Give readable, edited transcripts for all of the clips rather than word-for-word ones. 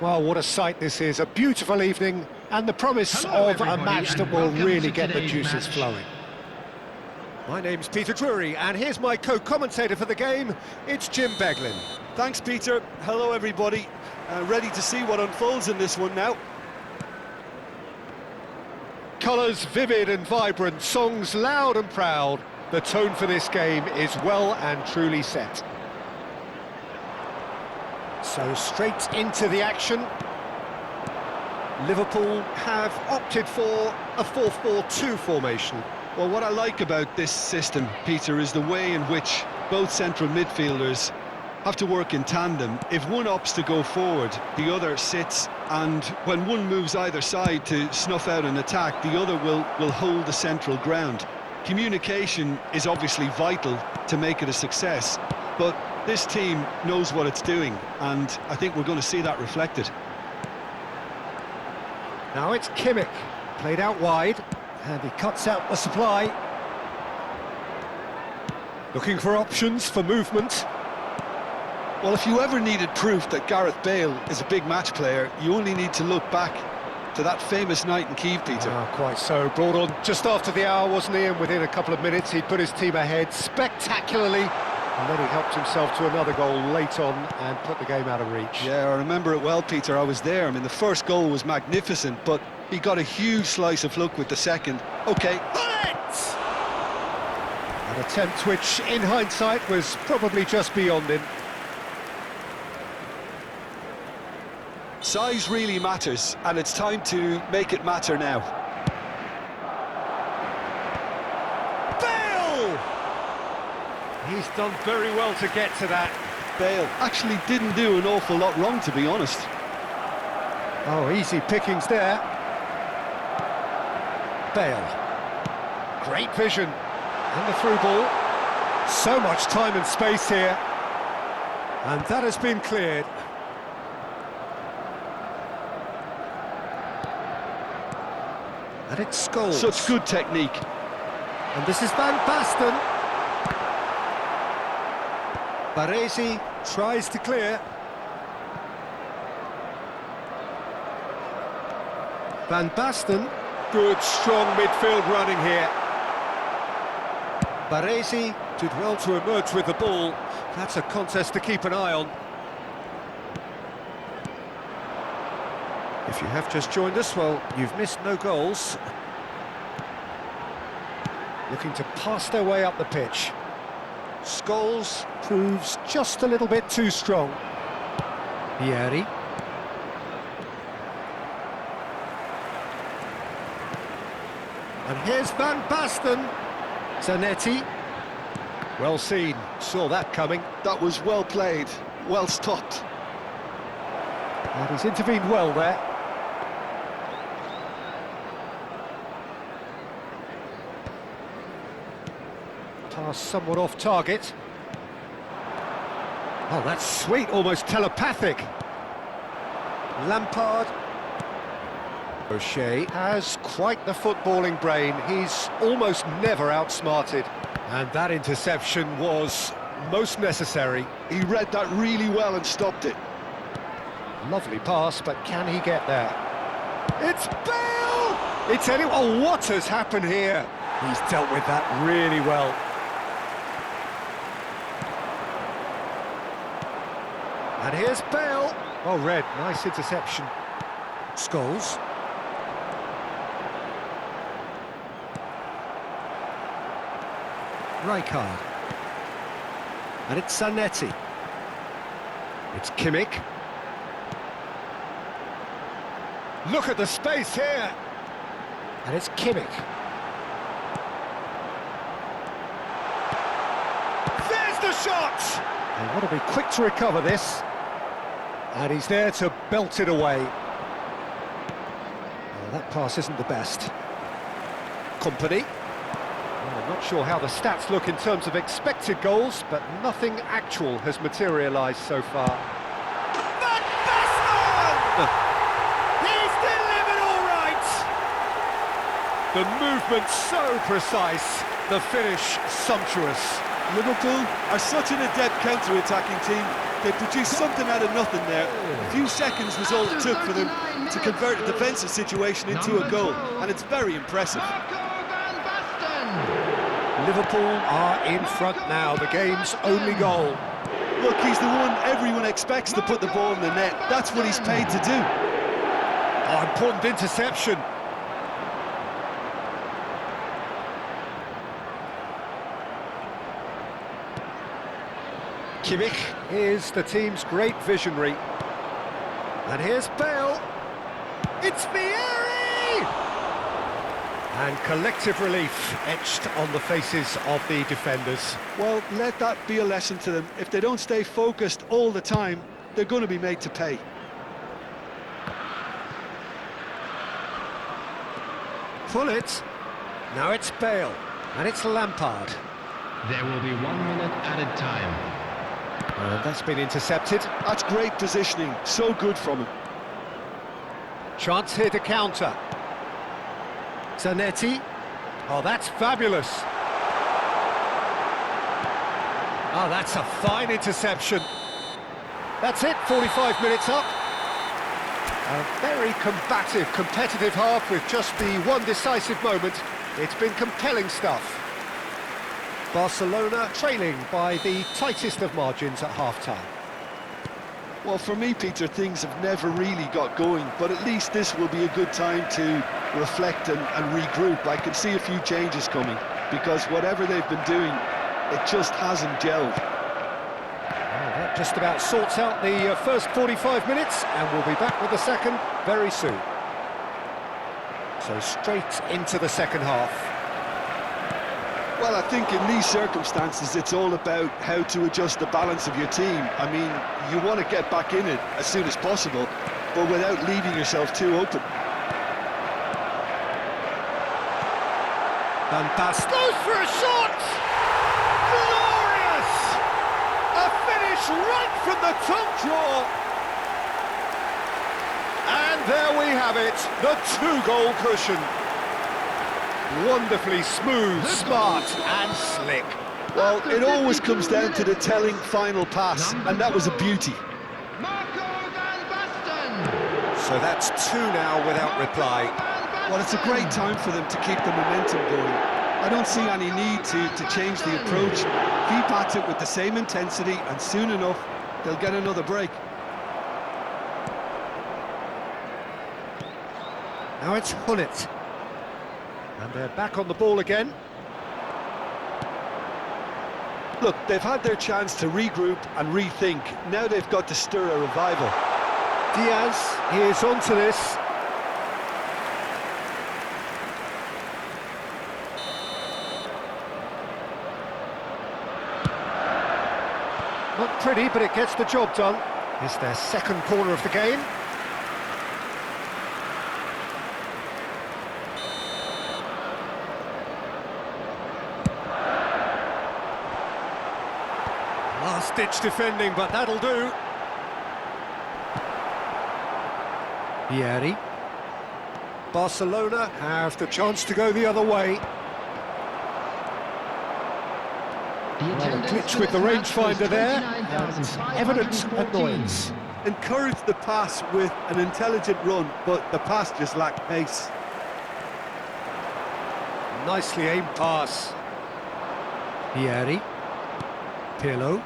Well, what a sight this is. A beautiful evening and the promise of a match that will really get the juices flowing. My name's Peter Drury, and here's my co-commentator for the game. It's Jim Beglin. Thanks, Peter. Hello, everybody. Ready to see what unfolds in this one now. Colours vivid and vibrant, songs loud and proud. The tone for this game is well and truly set. So straight into the action. Liverpool have opted for a 4-4-2 formation. Well, what I like about this system, Peter, is the way in which both central midfielders have to work in tandem. If one opts to go forward, the other sits, and when one moves either side to snuff out an attack, the other will hold the central ground. Communication is obviously vital to make it a success, but this team knows what it's doing, and I think we're going to see that reflected. Now it's Kimmich, played out wide, and he cuts out the supply. Looking for options for movement. Well, if you ever needed proof that Gareth Bale is a big match player, you only need to look back to that famous night in Kiev, Peter. Quite so. Brought on just after the hour, wasn't he? And within a couple of minutes, he put his team ahead spectacularly. And then he helped himself to another goal late on and put the game out of reach. Yeah, I remember it well, Peter. I was there. I mean, the first goal was magnificent, but he got a huge slice of luck with the second. OK. Bullet! An attempt which, in hindsight, was probably just beyond him. Size really matters, and it's time to make it matter now. Bale! He's done very well to get to that. Bale actually didn't do an awful lot wrong, to be honest. Oh, easy pickings there. Bale. Great vision. And the through ball. So much time and space here. And that has been cleared. And it's Scholes. Such good technique. And this is Van Basten. Baresi tries to clear. Van Basten. Good, strong midfield running here. Baresi did well to emerge with the ball. That's a contest to keep an eye on. If you have just joined us, well, you've missed no goals. Looking to pass their way up the pitch. Scholes proves just a little bit too strong. Vieri. And here's Van Basten. Zanetti. Well seen, saw that coming. That was well played, well stopped. And he's intervened well there. Pass somewhat off target. Oh, that's sweet, almost telepathic. Lampard. O'Shea has quite the footballing brain. He's almost never outsmarted. And that interception was most necessary. He read that really well and stopped it. Lovely pass, but can he get there? It's Bale! It's anyone. Oh, what has happened here? He's dealt with that really well. And here's Bale. Oh, Red, nice interception. Scholes. Rijkaard. And it's Zanetti. It's Kimmich. Look at the space here. And it's Kimmich. There's the shot! They want to be quick to recover this. And he's there to belt it away. Well, that pass isn't the best. Company. Well, I'm not sure how the stats look in terms of expected goals, but nothing actual has materialised so far. Van Basten! He's delivered all right! The movement so precise, the finish sumptuous. Liverpool are such an adept counter-attacking team. They produced something out of nothing there. A few seconds was all it took for them to convert a defensive situation into a goal, and it's very impressive. Liverpool are in front now, the game's only goal. Look, he's the one everyone expects to put the ball in the net. That's what he's paid to do. Oh, important interception. Kimmich is the team's great visionary. And here's Bale. It's Vieri! And collective relief etched on the faces of the defenders. Well, let that be a lesson to them. If they don't stay focused all the time, they're going to be made to pay. Pull it. Now it's Bale. And it's Lampard. There will be 1 minute added time. And that's been intercepted. That's great positioning. So good from him. Chance here to counter. Zanetti. Oh, that's fabulous. Oh, that's a fine interception. That's it, 45 minutes up. A very combative, competitive half with just the one decisive moment. It's been compelling stuff. Barcelona trailing by the tightest of margins at half-time. Well, for me, Peter, things have never really got going, but at least this will be a good time to reflect and regroup. I can see a few changes coming, because whatever they've been doing, it just hasn't gelled. Well, that just about sorts out the first 45 minutes, and we'll be back with the second very soon. So straight into the second half. Well, I think in these circumstances, it's all about how to adjust the balance of your team. I mean, you want to get back in it as soon as possible, but without leaving yourself too open. Van Basten goes for a shot! Glorious! A finish right from the top draw. And there we have it, the two-goal cushion. Wonderfully smooth, smart and slick. Well, it always comes down to the telling final pass, and that was a beauty. So that's two now without reply. Well, it's a great time for them to keep the momentum going. I don't see any need to change the approach. Keep at it with the same intensity, and soon enough, they'll get another break. Now it's Hullet. And they're back on the ball again. Look, they've had their chance to regroup and rethink. Now they've got to stir a revival. Diaz is onto this. Not pretty, but it gets the job done. It's their second corner of the game. Last last-ditch defending, but that'll do. Vieri. Barcelona have the chance to go the other way. Well, a glitch with the rangefinder there, and evident annoyance. Encouraged the pass with an intelligent run, but the pass just lacked pace. Nicely aimed pass. Vieri. Pirlo.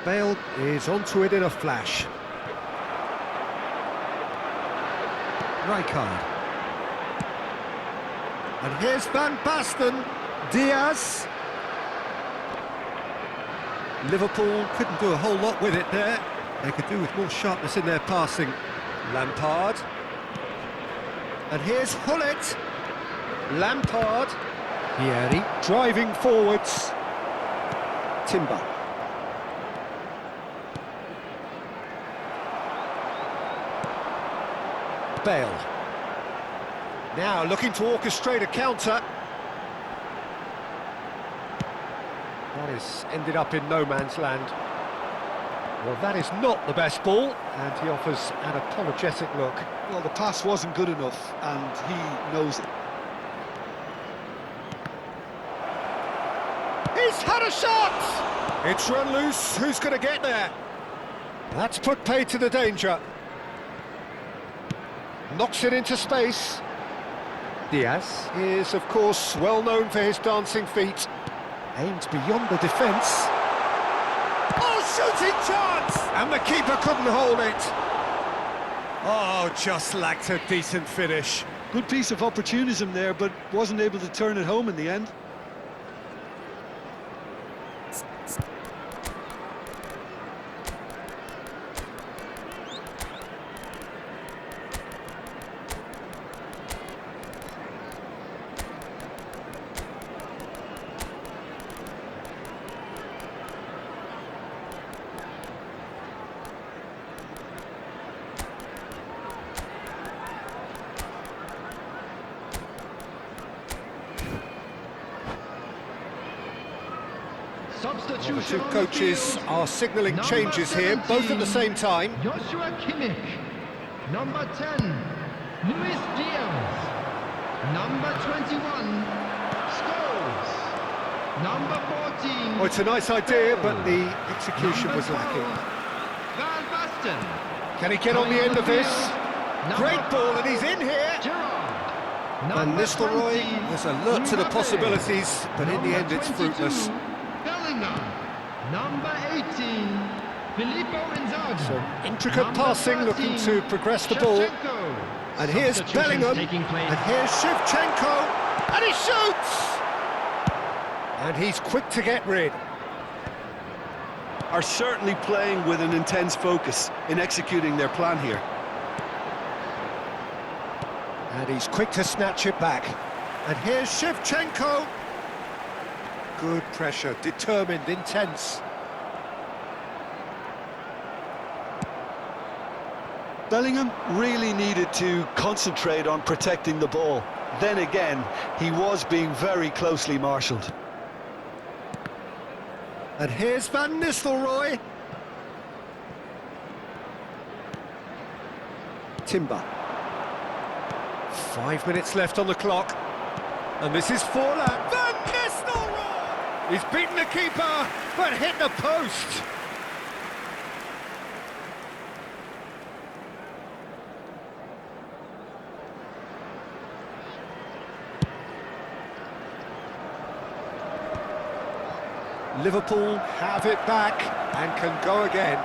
Bale is onto it in a flash. Rijkaard. And here's Van Basten. Diaz. Liverpool couldn't do a whole lot with it there. They could do with more sharpness in their passing. Lampard. And here's Hullet. Lampard. Vieri. Driving forwards. Timber. Bale. Now looking to orchestrate a counter. That has ended up in no man's land. Well, that is not the best ball, and he offers an apologetic look. Well, the pass wasn't good enough, and he knows it. He's had a shot! It's run loose. Who's going to get there? That's put paid to the danger. Knocks it into space. Diaz is, of course, well known for his dancing feet. Aims beyond the defence. Oh, shooting chance! And the keeper couldn't hold it. Oh, just lacked a decent finish. Good piece of opportunism there, but wasn't able to turn it home in the end. Well, the two coaches are signalling changes here, both at the same time. Joshua Kimmich. Number 10, Luis Diaz. Number 21, Scholes. Number 14. Oh, it's a nice idea, but the execution was lacking. Van Basten. Can he get on the end of this? Great ball, and he's in here. Gerrard. Van Nistelrooy has alert to the possibilities, but in the end it's fruitless. Bellingham. Number 18, Filippo Inzaghi. Some intricate Number passing, looking 13, to progress the ball. Shevchenko. And here's Substitutions Bellingham, taking place. and here's Shevchenko, and he shoots! And he's quick to get rid. Are certainly playing with an intense focus in executing their plan here. And he's quick to snatch it back. And here's Shevchenko. Good pressure, determined, intense. Bellingham really needed to concentrate on protecting the ball. Then again, he was being very closely marshalled. And here's Van Nistelrooy. Timber. 5 minutes left on the clock. And this is Forlan. Van Nistelrooy! He's beaten the keeper, but hit the post. Liverpool have it back and can go again.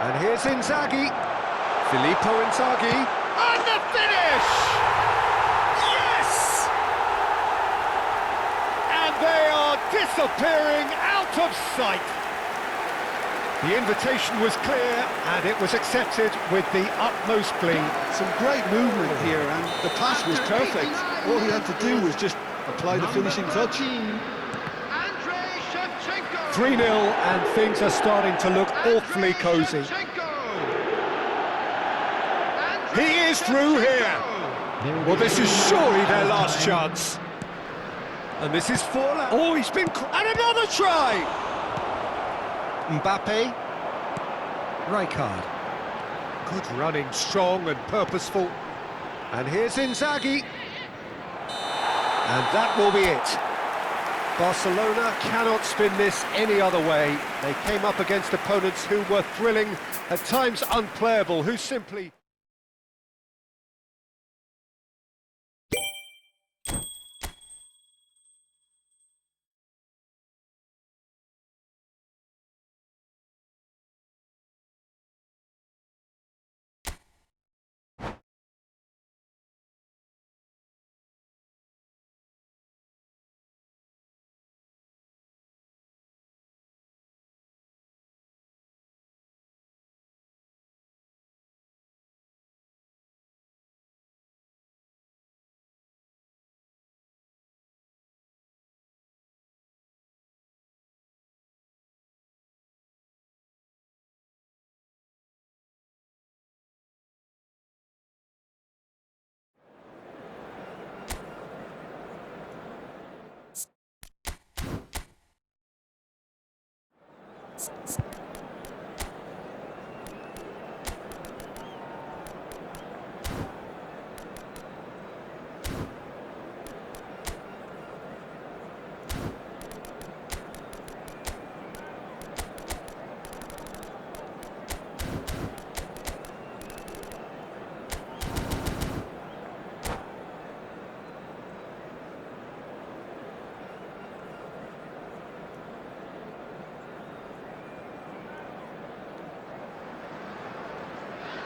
And here's Inzaghi. Filippo Inzaghi. And the finish! Yes! And they are disappearing out of sight. The invitation was clear and it was accepted with the utmost glee. Some great movement here, and the pass was perfect. All he had to do was just apply the finishing touch. 3-0 and things are starting to look awfully cosy. He is through here. Well, this is surely their last chance. And this is Forlan. Oh, he's been... And another try! Mbappe. Rijkaard. Good running, strong and purposeful. And here's Inzaghi. And that will be it. Barcelona cannot spin this any other way. They came up against opponents who were thrilling, at times unplayable, who simply...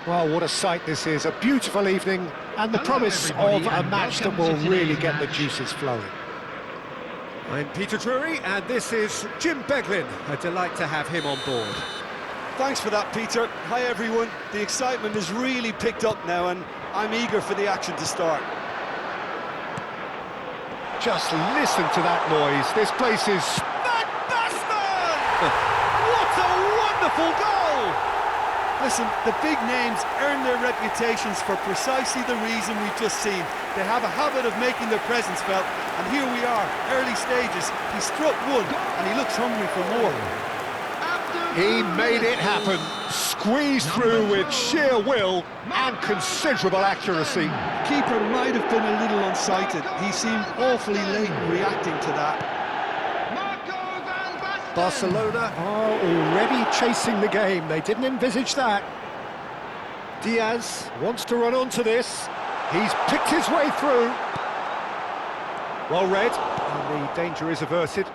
Well, what a sight this is, a beautiful evening, and the promise of a match that will really get the juices flowing. I'm Peter Drury, and this is Jim Beglin. A delight to have him on board. Thanks for that, Peter. Hi, everyone. The excitement has really picked up now, and I'm eager for the action to start. Just listen to that noise. This place is... Van Basten! What a wonderful goal! Listen, the big names earn their reputations for precisely the reason we've just seen. They have a habit of making their presence felt, and here we are, early stages. He struck one, and he looks hungry for more. He made it happen, squeezed through with sheer will and considerable accuracy. Keeper might have been a little unsighted. He seemed awfully late in reacting to that. Barcelona are already chasing the game. They didn't envisage that. Diaz wants to run onto this. He's picked his way through. Well read, and the danger is averted.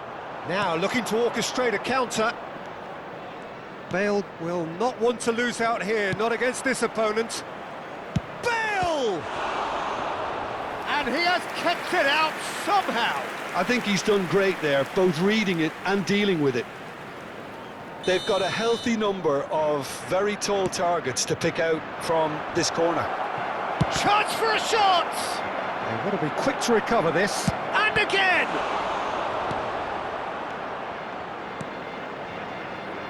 Now looking to orchestrate a counter. Bale will not want to lose out here, not against this opponent. Bale! And he has kept it out somehow. I think he's done great there, both reading it and dealing with it. They've got a healthy number of very tall targets to pick out from this corner. Chance for a shot! They want to be quick to recover this. And again!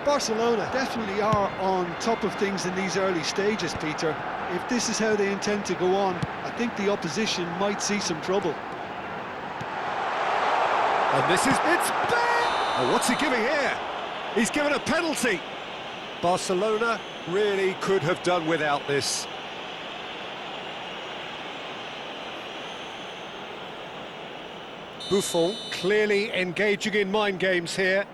Barcelona definitely are on top of things in these early stages, Peter. If this is how they intend to go on, I think the opposition might see some trouble. And this is... It's Bale! Oh, what's he giving here? He's given a penalty. Barcelona really could have done without this. Buffon clearly engaging in mind games here.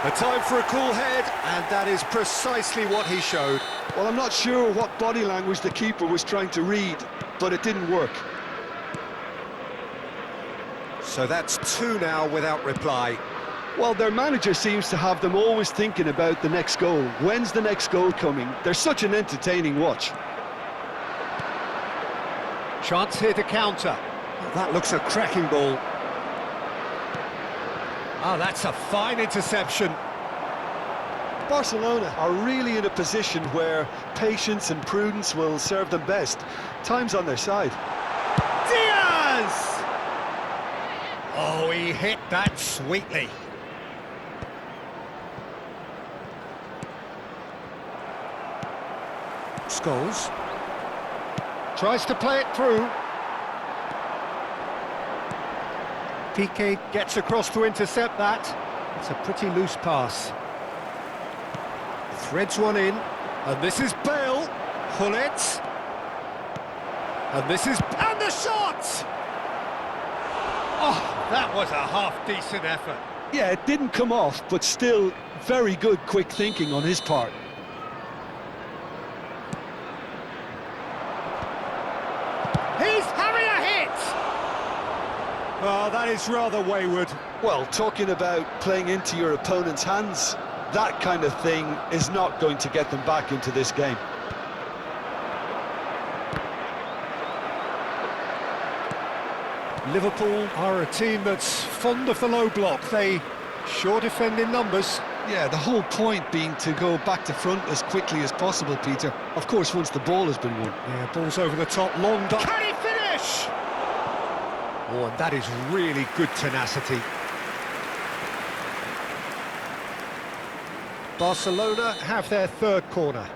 A time for a cool head, and that is precisely what he showed. Well, I'm not sure what body language the keeper was trying to read, but it didn't work. So that's two now without reply. Well, their manager seems to have them always thinking about the next goal. When's the next goal coming? They're such an entertaining watch. Chance here to counter. Oh, that looks a cracking ball. Oh, that's a fine interception. Barcelona are really in a position where patience and prudence will serve them best. Time's on their side. Diaz! Oh, he hit that sweetly. Scholes. Tries to play it through. Piqué gets across to intercept that. It's a pretty loose pass. Threads one in. And this is Bale. Pull it. And this is... And the shot! Oh, that was a half-decent effort. Yeah, it didn't come off, but still very good quick thinking on his part. He's having a hit! Oh, that is rather wayward. Well, talking about playing into your opponent's hands, that kind of thing is not going to get them back into this game. Liverpool are a team that's fond of the low block. They sure defend in numbers. Yeah, the whole point being to go back to front as quickly as possible, Peter. Of course, once the ball has been won. Yeah, ball's over the top, long... Can he finish? Oh, and that is really good tenacity. Barcelona have their third corner.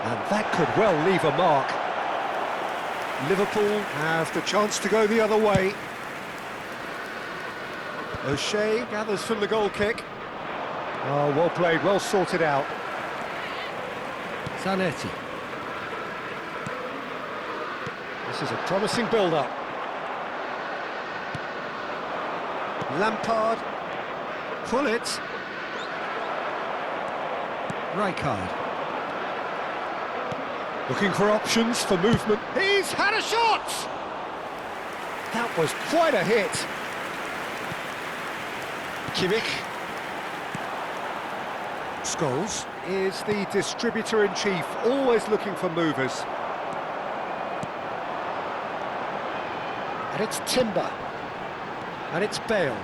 And that could well leave a mark. Liverpool have the chance to go the other way. O'Shea gathers from the goal kick. Oh, well played, well sorted out. Zanetti. This is a promising build-up. Lampard. Pull it. Rijkaard. Looking for options for movement. He's had a shot! That was quite a hit. Kimmich. Scholes is the distributor-in-chief, always looking for movers. And it's Timber. And it's Bale,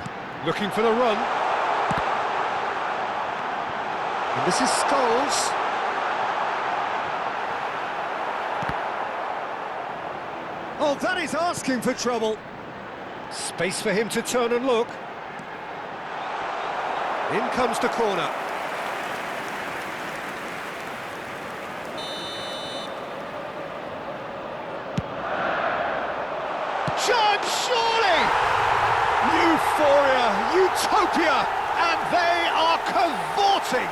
looking for the run. And this is Scholes. Oh, that is asking for trouble. Space for him to turn and look. In comes the corner. Chance, surely! Euphoria, utopia, and they are cavorting.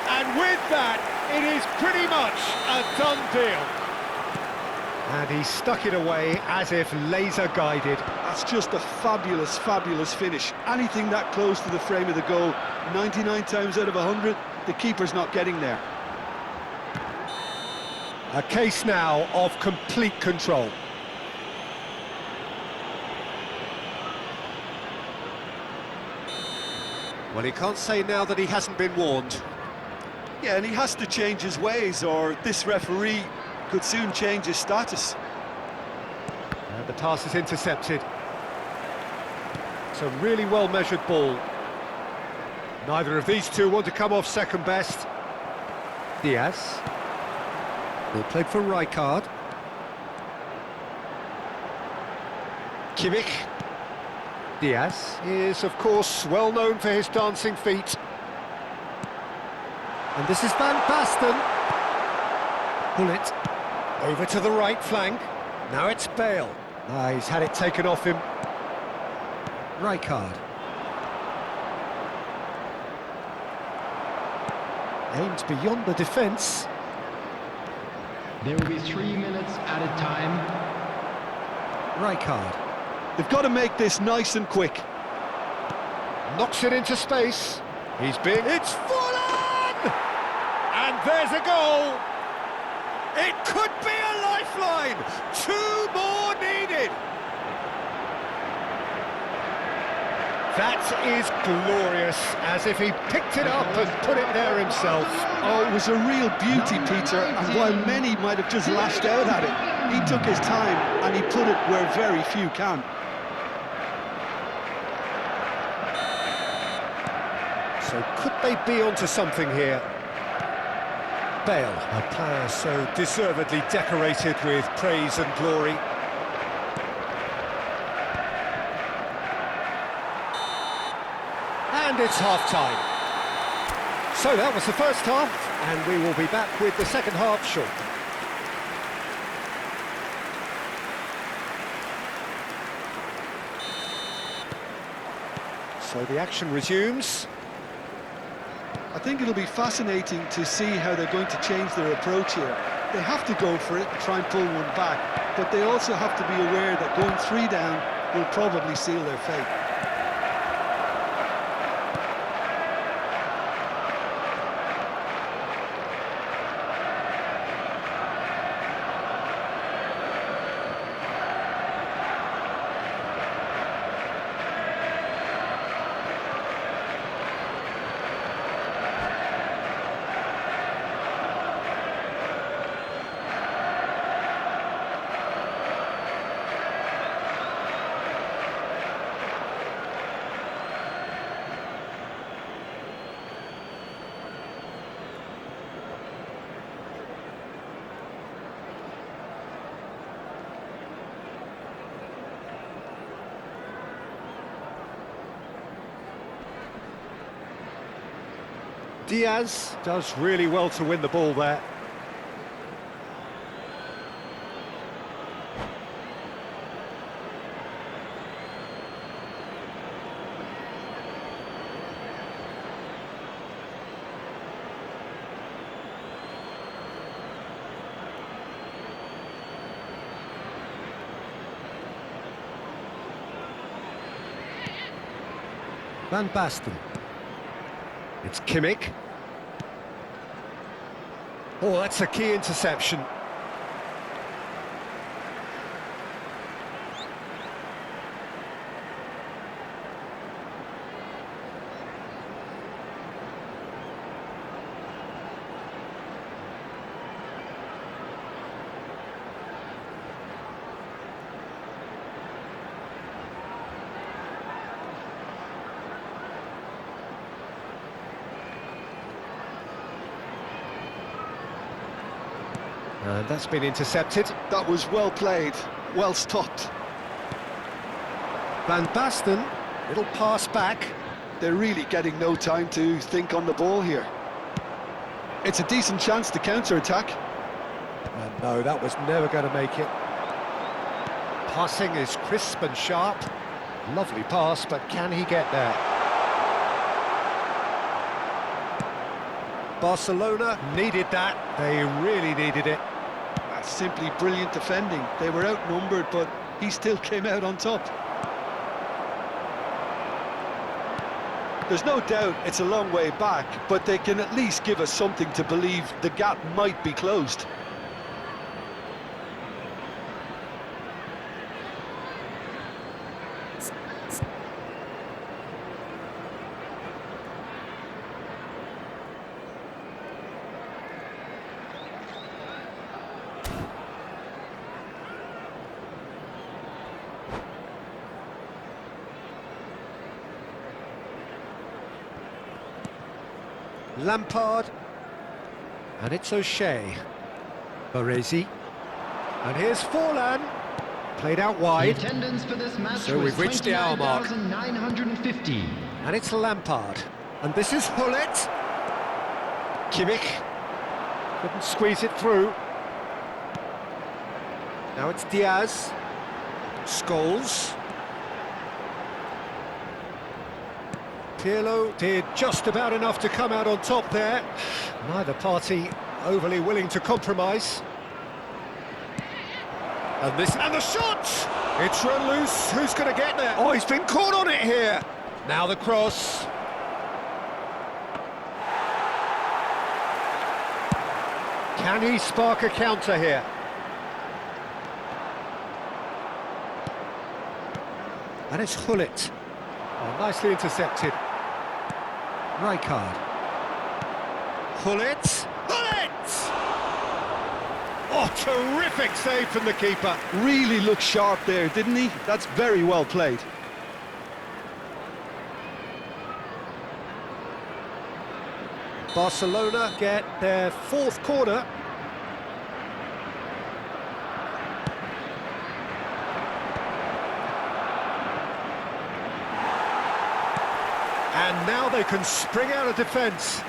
And with that, it is pretty much a done deal. And he stuck it away as if laser-guided. That's just a fabulous, fabulous finish. Anything that close to the frame of the goal, 99 times out of 100, the keeper's not getting there. A case now of complete control. Well, he can't say now that he hasn't been warned. Yeah, and he has to change his ways, or this referee could soon change his status. And the pass is intercepted. It's a really well-measured ball. Neither of these two want to come off second best. Diaz. Ball played for Rijkaard. Kimmich. Diaz is, of course, well known for his dancing feet. And this is Van Basten. Pull it. Over to the right flank. Now it's Bale. Ah, he's had it taken off him. Rijkaard. Aimed beyond the defence. There will be 3 minutes added time. Rijkaard. They've got to make this nice and quick. Knocks it into space. It's full on! And there's a goal! It could be a lifeline! 2 more needed! That is glorious, as if he picked it up and put it there himself. Oh, it was a real beauty, Peter, and while many might have just lashed out at it, he took his time and he put it where very few can. So could they be onto something here? Bale, a player so deservedly decorated with praise and glory. And it's half-time. So that was the first half, and we will be back with the second half shortly. So the action resumes. I think it'll be fascinating to see how they're going to change their approach here. They have to go for it and try and pull one back, but they also have to be aware that going 3 down will probably seal their fate. Diaz does really well to win the ball there. Van Basten. It's Kimmich. Oh, that's a key interception. And that's been intercepted. That was well played, well stopped. Van Basten, little pass back. They're really getting no time to think on the ball here. It's a decent chance to counter-attack. And no, that was never going to make it. Passing is crisp and sharp. Lovely pass, but can he get there? Barcelona needed that. They really needed it. That's simply brilliant defending. They were outnumbered, but he still came out on top. There's no doubt it's a long way back, but they can at least give us something to believe the gap might be closed. Lampard, and it's O'Shea. Baresi, and here's Forlan, played out The wide, attendance for this match so was we've reached the hour mark. 29,950. And it's Lampard, and this is Hullet. Kimmich couldn't squeeze it through. Now it's Diaz, Scholes. Pirlo did just about enough to come out on top there. Neither party overly willing to compromise. And the shot! It's run loose. Who's going to get there? Oh, he's been caught on it here. Now the cross. Can he spark a counter here? And it's Hullet. Oh, nicely intercepted. Rijkaard. Hullet! Hullet! Oh, terrific save from the keeper. Really looked sharp there, didn't he? That's very well played. Barcelona get their fourth corner. And now they can spring out of defence.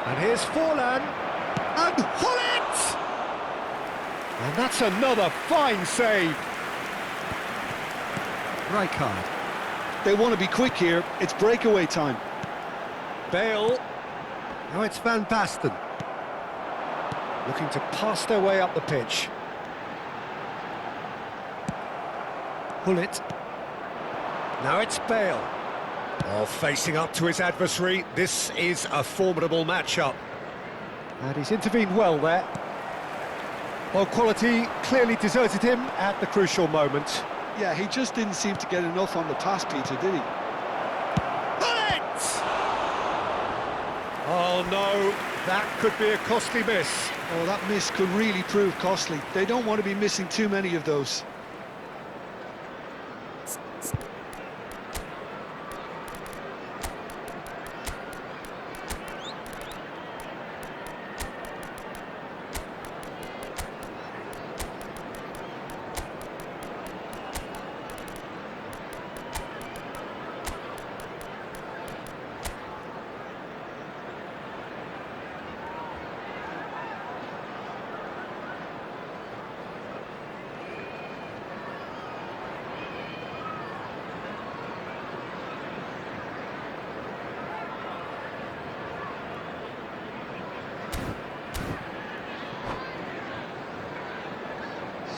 And here's Forlan. And Hullet! And that's another fine save. Rijkaard. They want to be quick here. It's breakaway time. Bale. Now it's Van Basten. Looking to pass their way up the pitch. Hullet. Now it's Bale. Oh, facing up to his adversary. This is a formidable matchup. And he's intervened well there. Well, quality clearly deserted him at the crucial moment. Yeah, he just didn't seem to get enough on the pass, Peter, did he? Bullet! Oh no, that could be a costly miss. Oh, that miss could really prove costly. They don't want to be missing too many of those.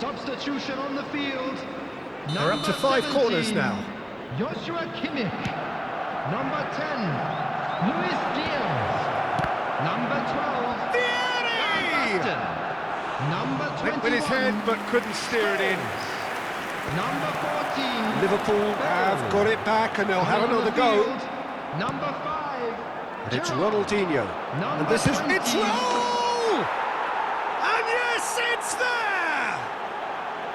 Substitution on the field. They're up to 5 corners now. Joshua Kimmich. Number 10, Luis Diaz. Number 12, Vieri! Van Basten. Number 21, Went with his head but couldn't steer it in. Number 14, Liverpool have got it back and they'll have another go. Number 5, And it's Gerrard. Ronaldinho. And this is... It's Raul! And yes, it's there!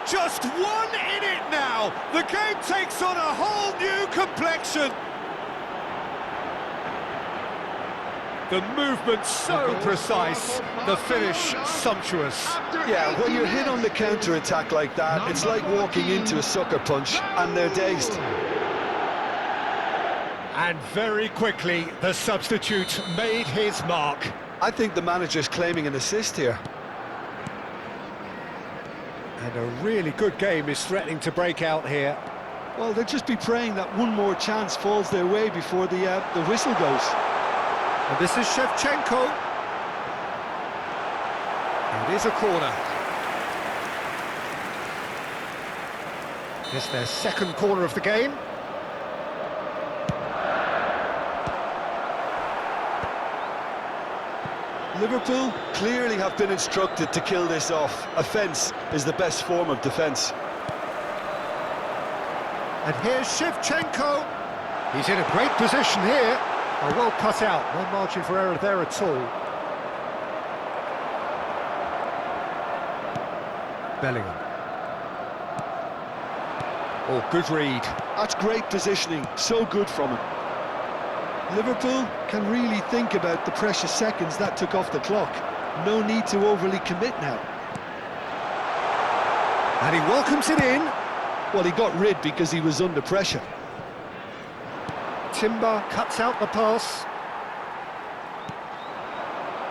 Just one in it now. The game takes on a whole new complexion. The movement so precise, the finish sumptuous. Yeah, when you're hit on the counter-attack like that, it's like walking into a sucker punch, and they're dazed. And very quickly, the substitute made his mark. I think the manager's claiming an assist here. And a really good game is threatening to break out here. Well, they'll just be praying that one more chance falls their way before the whistle goes. And this is Shevchenko. It is a corner. It's their second corner of the game. Liverpool clearly have been instructed to kill this off. Offence is the best form of defence. And here's Shevchenko. He's in a great position here. Oh, well cut out, no margin for error there at all. Bellingham. Oh, good read. That's great positioning, so good from him. Liverpool can really think about the precious seconds that took off the clock. No need to overly commit now. And he welcomes it in. Well, he got rid because he was under pressure. Timber cuts out the pass.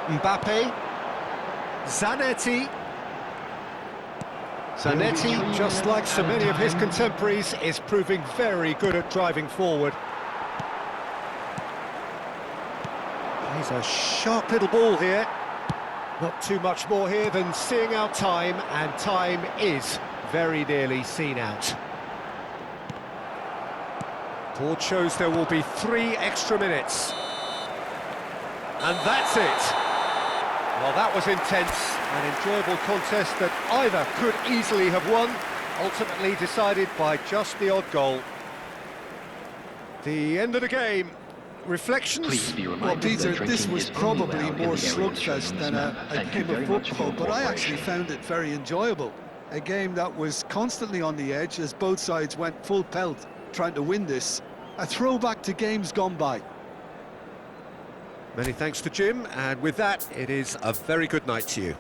Mbappe. Zanetti. Zanetti, just like so many of his contemporaries, is proving very good at driving forward. He's a sharp little ball here. Not too much more here than seeing out time, and time is very nearly seen out. Board shows there will be 3 extra minutes. And that's it. Well, that was intense, an enjoyable contest that either could easily have won, ultimately decided by just the odd goal. The end of the game. Reflections? Well, Peter, this was probably more slugfest than a game of football, but I actually found it very enjoyable. A game that was constantly on the edge as both sides went full pelt trying to win this. A throwback to games gone by. Many thanks to Jim, and with that, it is a very good night to you.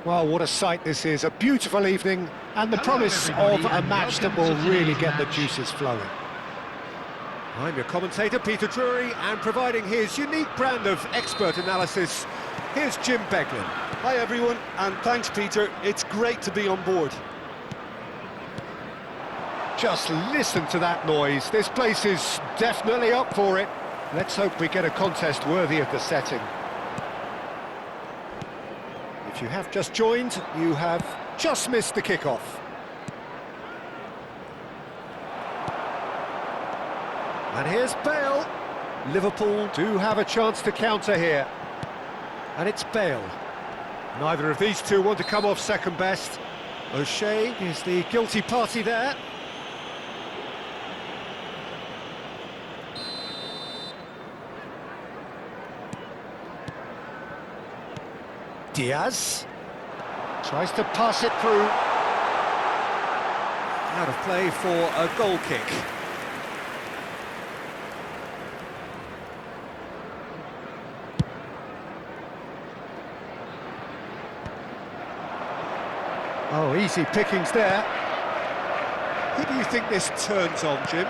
Well, what a sight this is, a beautiful evening, and the promise of a match that will really get the juices flowing. I'm your commentator, Peter Drury, and providing his unique brand of expert analysis, here's Jim Beglin. Hi everyone, and thanks Peter, it's great to be on board. Just listen to that noise, this place is definitely up for it. Let's hope we get a contest worthy of the setting. If you have just joined, you have just missed the kickoff. And here's Bale. Liverpool do have a chance to counter here. And it's Bale. Neither of these two want to come off second best. O'Shea is the guilty party there. Diaz tries to pass it through. Out of play for a goal kick. Oh, easy pickings there. Who do you think this turns on, Jim?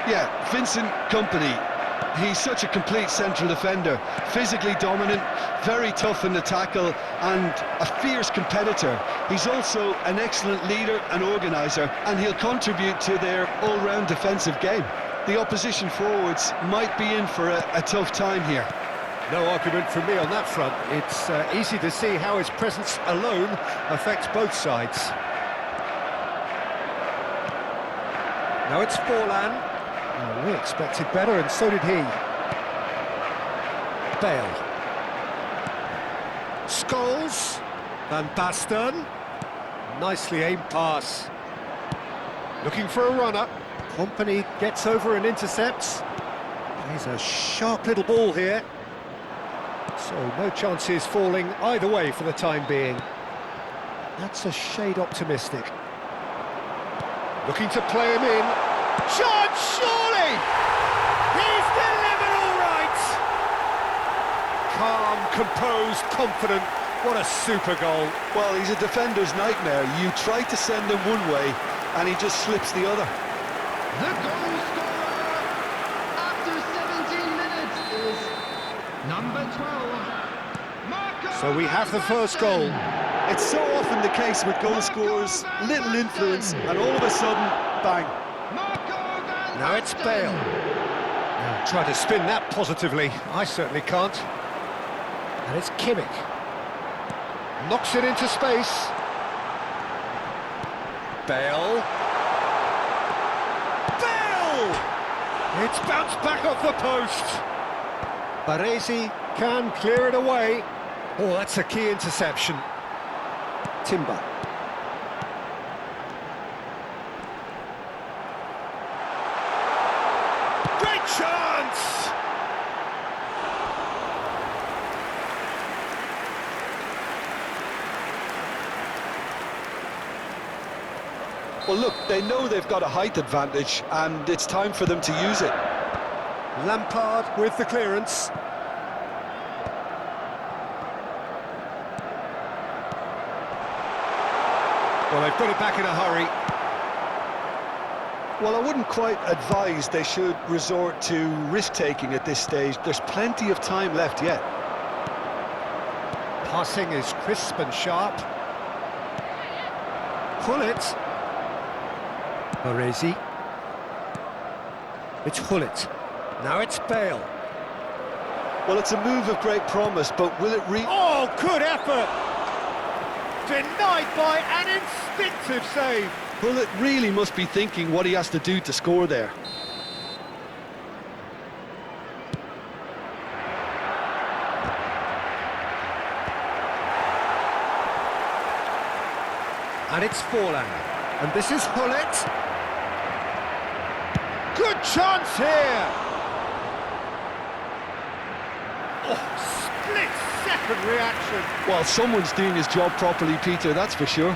Yeah, Vincent Kompany. He's such a complete central defender, physically dominant, very tough in the tackle, and a fierce competitor. He's also an excellent leader and organiser, and he'll contribute to their all-round defensive game. The opposition forwards might be in for a tough time here. No argument from me on that front. It's easy to see how his presence alone affects both sides. Now it's Forlan. Oh, we expected better, and so did he. Bale. Scholes. Van Basten. Nicely aimed pass. Looking for a runner. Kompany gets over and intercepts. Plays a sharp little ball here. So no chances falling either way for the time being. That's a shade optimistic. Looking to play him in. Chance, surely! He's delivered all right! Calm, composed, confident. What a super goal. Well, he's a defender's nightmare. You try to send him one way, and he just slips the other. The goal scorer after 17 minutes is number 12, Marco. So we have the first goal. It's so often the case with goal scorers, little influence, and all of a sudden, bang. Now it's Bale. Now try to spin that positively. I certainly can't. And it's Kimmich. Knocks it into space. Bale. Bale! It's bounced back off the post. Baresi can clear it away. Oh, that's a key interception. Timber. Great chance! Well, look, they know they've got a height advantage, and it's time for them to use it. Lampard with the clearance. Well, they've got it back in a hurry. Well, I wouldn't quite advise they should resort to risk-taking at this stage. There's plenty of time left yet. Passing is crisp and sharp. Pull it. Baresi. It's Hullet. Now it's Bale. Well, it's a move of great promise, but will it Oh, good effort! Denied by an instinctive save. Well, it really must be thinking what he has to do to score there. And it's Forlan. And this is Hullet. Good chance here! Oh, split-second reaction. Well, someone's doing his job properly, Peter, that's for sure.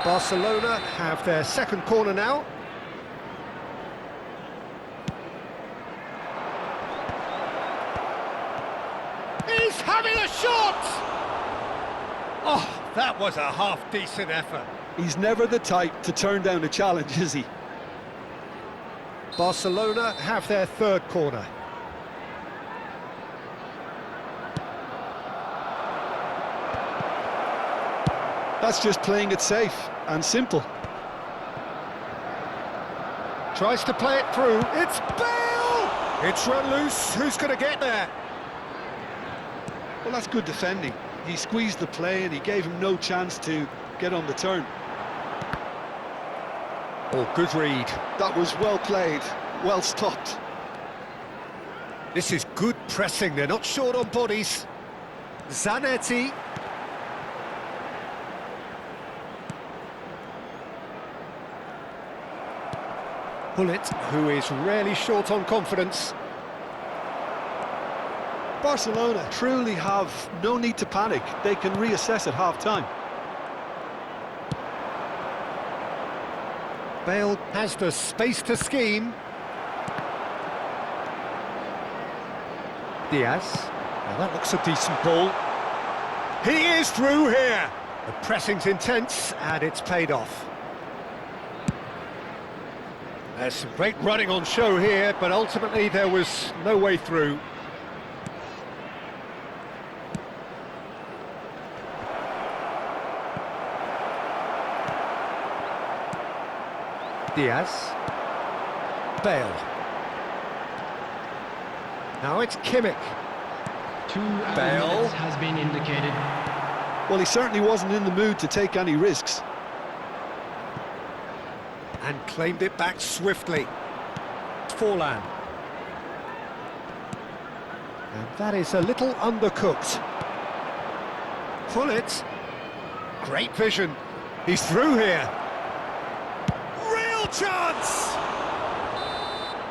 Barcelona have their second corner now. He's having a shot! Oh, that was a half-decent effort. He's never the type to turn down a challenge, is he? Barcelona have their third corner. That's just playing it safe and simple. Tries to play it through. It's Bale! It's run loose. Who's going to get there? Well, that's good defending. He squeezed the play and he gave him no chance to get on the turn. Oh, good read. That was well played, well stopped. This is good pressing. They're not short on bodies. Zanetti. Bullet, who is rarely short on confidence. Barcelona truly have no need to panic. They can reassess at half-time. Bale has the space to scheme. Diaz. Now that looks a decent ball. He is through here. The pressing's intense and it's paid off. There's some great running on show here, but ultimately there was no way through. Diaz. Bale. Now it's Kimmich. Bale Bale has been indicated. Well, he certainly wasn't in the mood to take any risks. And claimed it back swiftly. Forlan. And that is a little undercooked. Pull it. Great vision. He's through here. Real chance!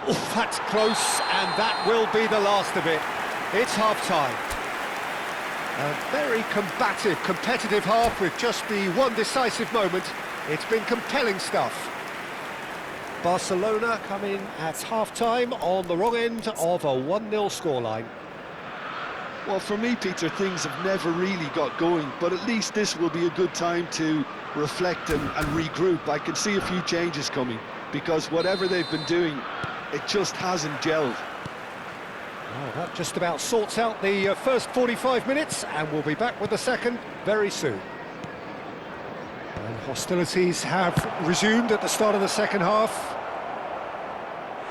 Oh, that's close, and that will be the last of it. It's half-time. A very combative, competitive half with just the one decisive moment. It's been compelling stuff. Barcelona come in at half-time on the wrong end of a 1-0 scoreline. Well, for me, Peter, things have never really got going, but at least this will be a good time to reflect and regroup. I can see a few changes coming, because whatever they've been doing, it just hasn't gelled. Well, that just about sorts out the first 45 minutes, and we'll be back with the second very soon. And hostilities have resumed at the start of the second half.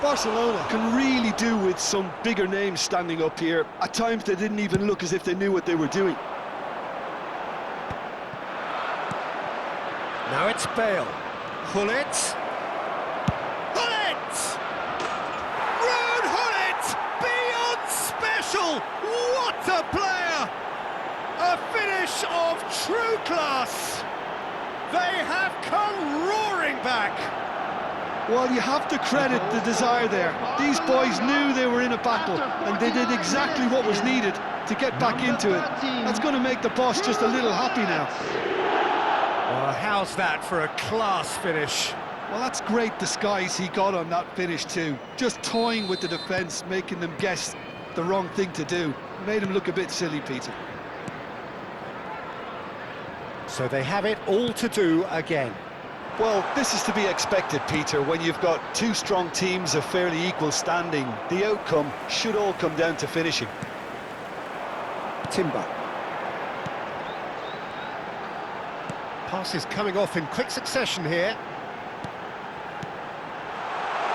Barcelona can really do with some bigger names standing up here. At times they didn't even look as if they knew what they were doing. Now it's Bale. Hullet. Hullet! Ruud Hullet! Beyond special! What a player! A finish of true class! They have come roaring back! Well, you have to credit the desire there. These boys knew they were in a battle, and they did exactly what was needed to get back into it. That's going to make the boss just a little happy now. Well, how's that for a class finish? Well, that's great disguise he got on that finish too. Just toying with the defence, making them guess the wrong thing to do. Made him look a bit silly, Peter. So they have it all to do again. Well, this is to be expected, Peter, when you've got two strong teams of fairly equal standing. The outcome should all come down to finishing. Timber. Pass is coming off in quick succession here.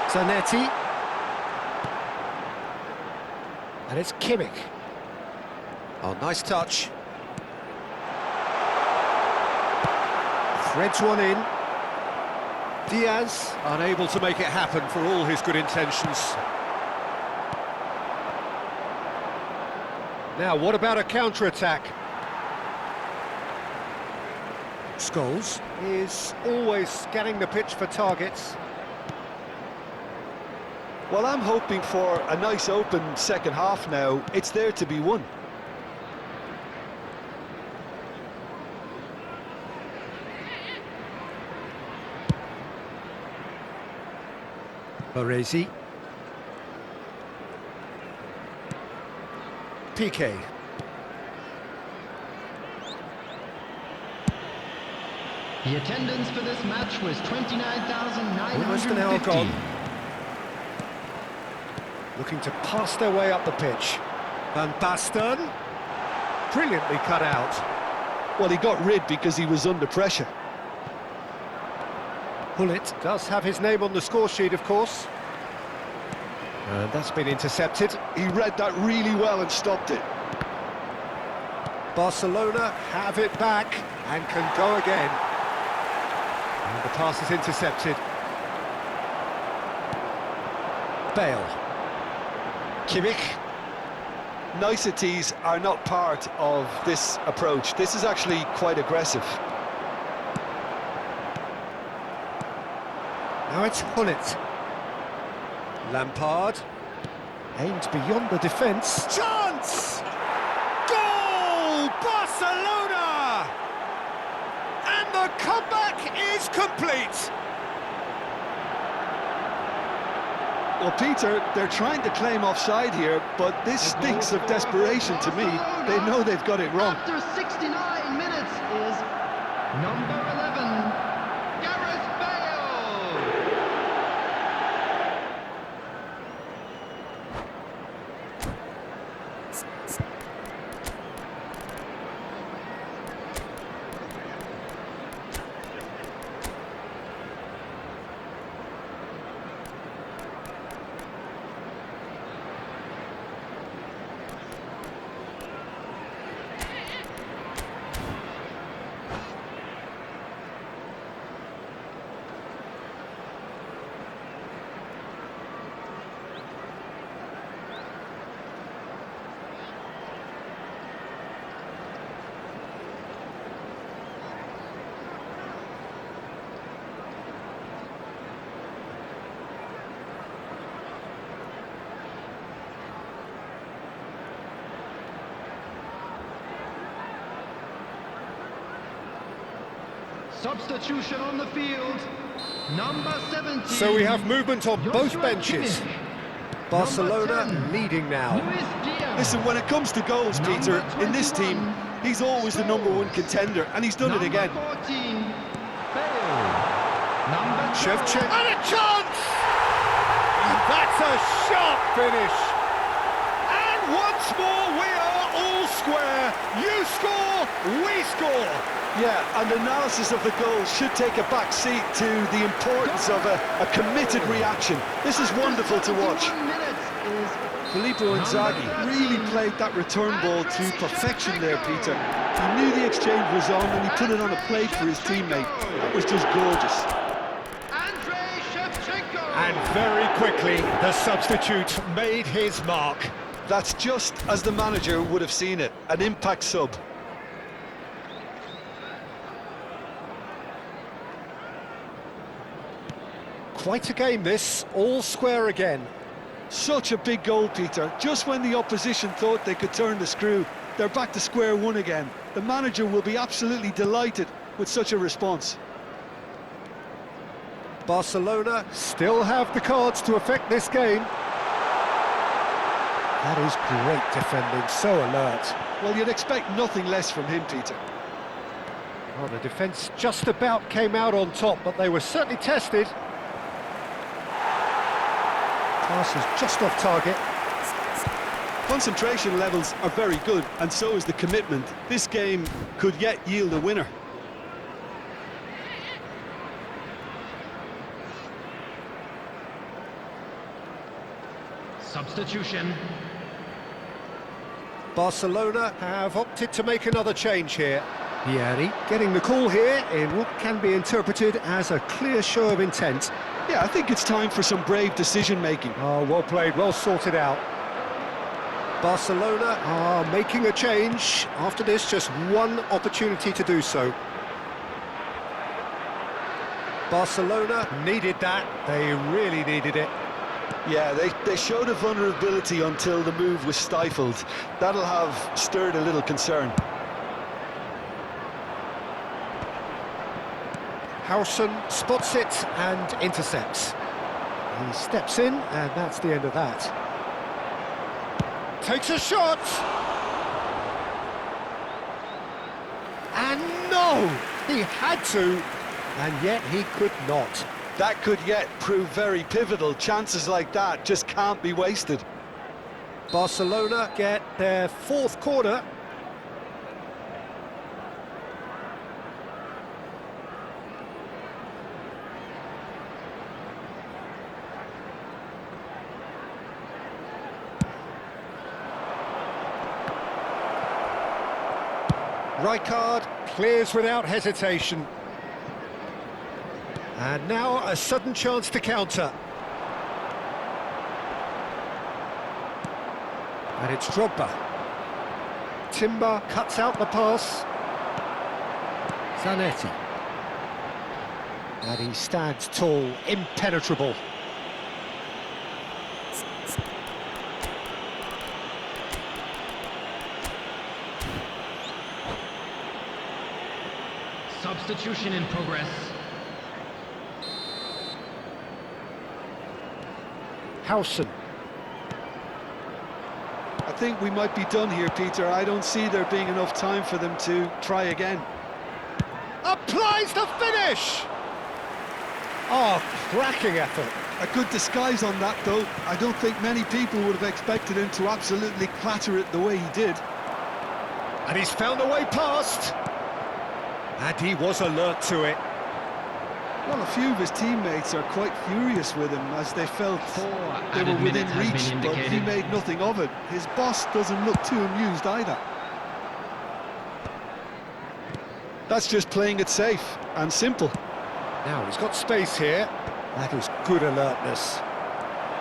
Zanetti. And it's Kimmich. Oh, nice touch. Threads one in. Diaz, unable to make it happen for all his good intentions. Now, what about a counter-attack? Scholes is always scanning the pitch for targets. Well, I'm hoping for a nice open second half now. It's there to be won. Baresi. Piqué. The attendance for this match was 29,950. Almost an hour gone. Looking to pass their way up the pitch. Van Basten. Brilliantly cut out. Well, he got rid because he was under pressure. Hullet does have his name on the score sheet, of course. And that's been intercepted. He read that really well and stopped it. Barcelona have it back and can go again. And the pass is intercepted. Bale. Kimmich. Niceties are not part of this approach. This is actually quite aggressive. Now it's Hullet. Lampard. Aimed beyond the defence. Chance! Goal! Barcelona! And the comeback is complete! Well, Peter, they're trying to claim offside here, but this stinks of desperation to me. They know they've got it wrong. After 69 minutes is number 11, Gareth Bale. Substitution on the field, number 17. So we have movement on both Joshua benches. Kimmich. Barcelona Number 10, leading now. Luis Diaz. Listen, when it comes to goals, Peter, in this team, he's always the #1 contender, and he's done it again. Number 14, Bale. Number 12, Shevchenko. And a chance! And that's a sharp finish. And once more we are all square. You score, we score. Yeah, and analysis of the goal should take a back seat to the importance of a committed reaction. This is wonderful to watch. 71 minutes is Filippo Inzaghi really played that return ball to perfection there, Peter. He knew the exchange was on and he put it on a plate for his teammate. That was just gorgeous. And very quickly, the substitute made his mark. That's just as the manager would have seen it, an impact sub. Quite a game this, all square again. Such a big goal, Peter. Just when the opposition thought they could turn the screw, they're back to square one again. The manager will be absolutely delighted with such a response. Barcelona still have the cards to affect this game. That is great defending, so alert. Well, you'd expect nothing less from him, Peter. Well, the defence just about came out on top, but they were certainly tested. Pass is just off target. Concentration levels are very good, and so is the commitment. This game could yet yield a winner. substitution. Barcelona have opted to make another change here. Vieri getting the call here in what can be interpreted as a clear show of intent. Yeah, I think it's time for some brave decision-making. Oh, well played, well sorted out. Barcelona are making a change. After this, just one opportunity to do so. Barcelona needed that. They really needed it. Yeah, they showed a vulnerability until the move was stifled. That'll have stirred a little concern. Howson spots it and intercepts. He steps in, and that's the end of that. Takes a shot! And no! He had to. and yet he could not. That could yet prove very pivotal. Chances like that just can't be wasted. Barcelona get their fourth corner. Rijkaard clears without hesitation. And now a sudden chance to counter. And it's Drogba. Timber cuts out the pass. Zanetti. And he stands tall, impenetrable. Substitution in progress. Howson. I think we might be done here, Peter. I don't see there being enough time for them to try again. Applies the finish! Oh, cracking effort. A good disguise on that, though. I don't think many people would have expected him to absolutely clatter it the way he did. And he's found a way past. And he was alert to it. Well, a few of his teammates are quite furious with him as they felt they were within reach, but he made nothing of it. His boss doesn't look too amused either. That's just playing it safe and simple. Now he's got space here. That is good alertness.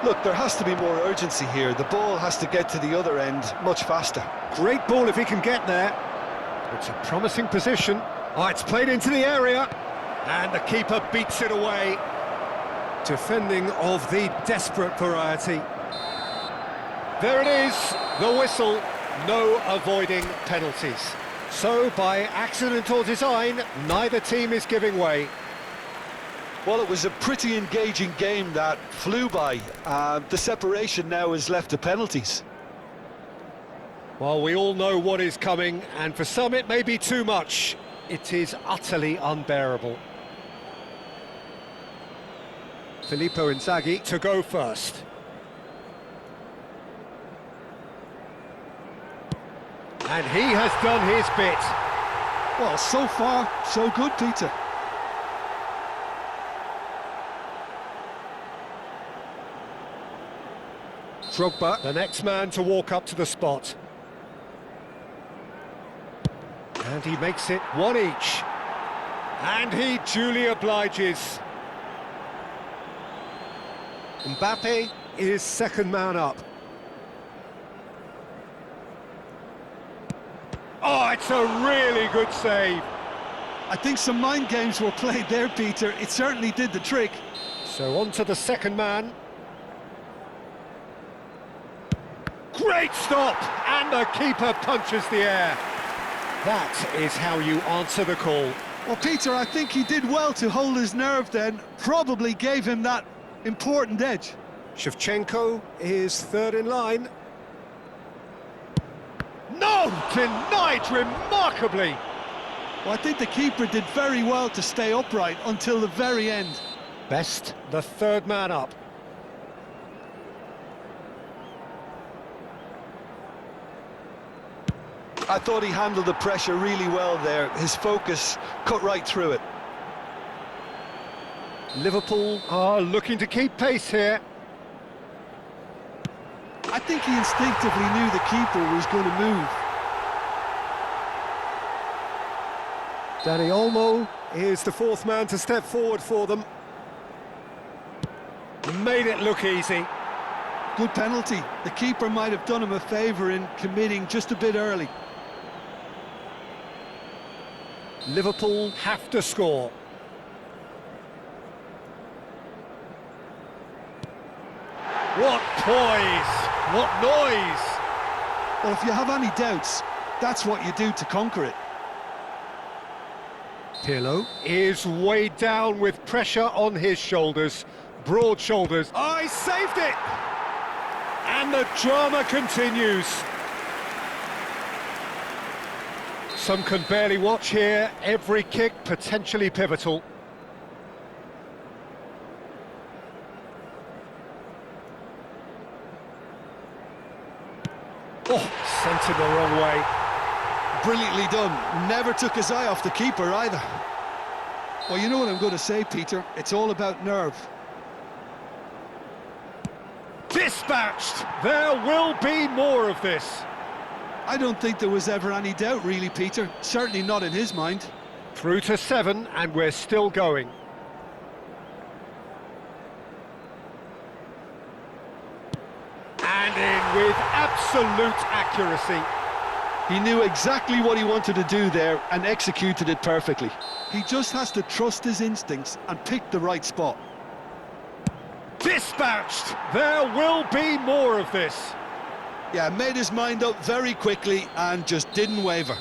Look, there has to be more urgency here. The ball has to get to the other end much faster. Great ball if he can get there. It's a promising position. Oh, it's played into the area. And the keeper beats it away. Defending of the desperate variety. There it is, the whistle. No avoiding penalties. So, by accident or design, neither team is giving way. Well, it was a pretty engaging game that flew by. The separation now is left to penalties. Well, we all know what is coming, and for some it may be too much. It is utterly unbearable. Filippo Inzaghi to go first. And he has done his bit. Well, so far, so good, Peter. Drogba, the next man to walk up to the spot. And he makes it one each. And he duly obliges. Mbappe is second man up. Oh, it's a really good save. I think some mind games were played there, Peter. It certainly did the trick. So on to the second man. Great stop! And the keeper punches the air. That is how you answer the call. Well, Peter, I think he did well to hold his nerve then. Probably gave him that important edge. Shevchenko is third in line. No! Denied remarkably! Well, I think the keeper did very well to stay upright until the very end. Best, the third man up. I thought he handled the pressure really well there. His focus cut right through it. Liverpool are looking to keep pace here. I think he instinctively knew the keeper was going to move. Dani Olmo is the fourth man to step forward for them. Made it look easy. Good penalty. The keeper might have done him a favour in committing just a bit early. Liverpool have to score. What poise! What noise! Well, if you have any doubts, that's what you do to conquer it. Pirlo is weighed down with pressure on his shoulders. Broad shoulders. Oh, he saved it! And the drama continues. Some can barely watch here. Every kick potentially pivotal. Oh, sent him the wrong way. Brilliantly done. Never took his eye off the keeper either. Well, you know what I'm going to say, Peter. It's all about nerve. Dispatched! There will be more of this. I don't think there was ever any doubt, really, Peter. Certainly not in his mind. Through to 7, and we're still going. And in with absolute accuracy. He knew exactly what he wanted to do there and executed it perfectly. He just has to trust his instincts and pick the right spot. Dispatched! There will be more of this. Yeah, made his mind up very quickly and just didn't waver.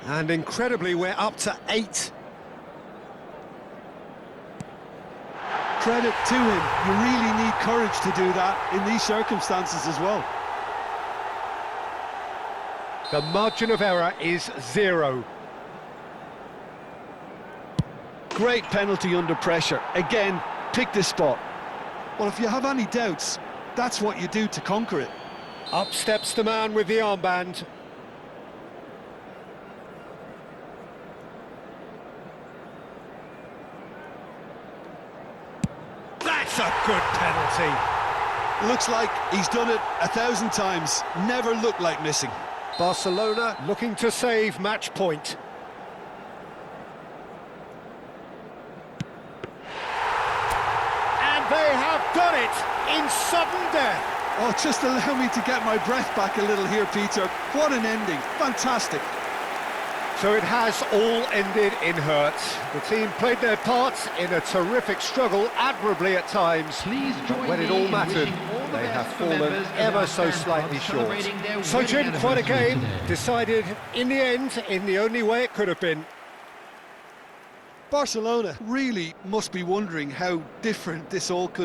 And incredibly, we're up to 8. Credit to him. You really need courage to do that in these circumstances as well. The margin of error is 0. Great penalty under pressure. Again, pick the spot. Well, if you have any doubts, that's what you do to conquer it. Up steps the man with the armband. That's a good penalty. Looks like he's done it 1,000 times. Never looked like missing. Barcelona looking to save match point. And they have done it in sudden death. Oh, just allow me to get my breath back a little here, Peter. What an ending. Fantastic. So it has all ended in hurt. The team played their parts in a terrific struggle, admirably at times. Please join But when it me all in mattered, wishing all the they have best for fallen members of ever our so fan slightly club short. celebrating their So wedding Jim, quite a anniversary game, today. decided in the end, in the only way it could have been. Barcelona really must be wondering how different this all could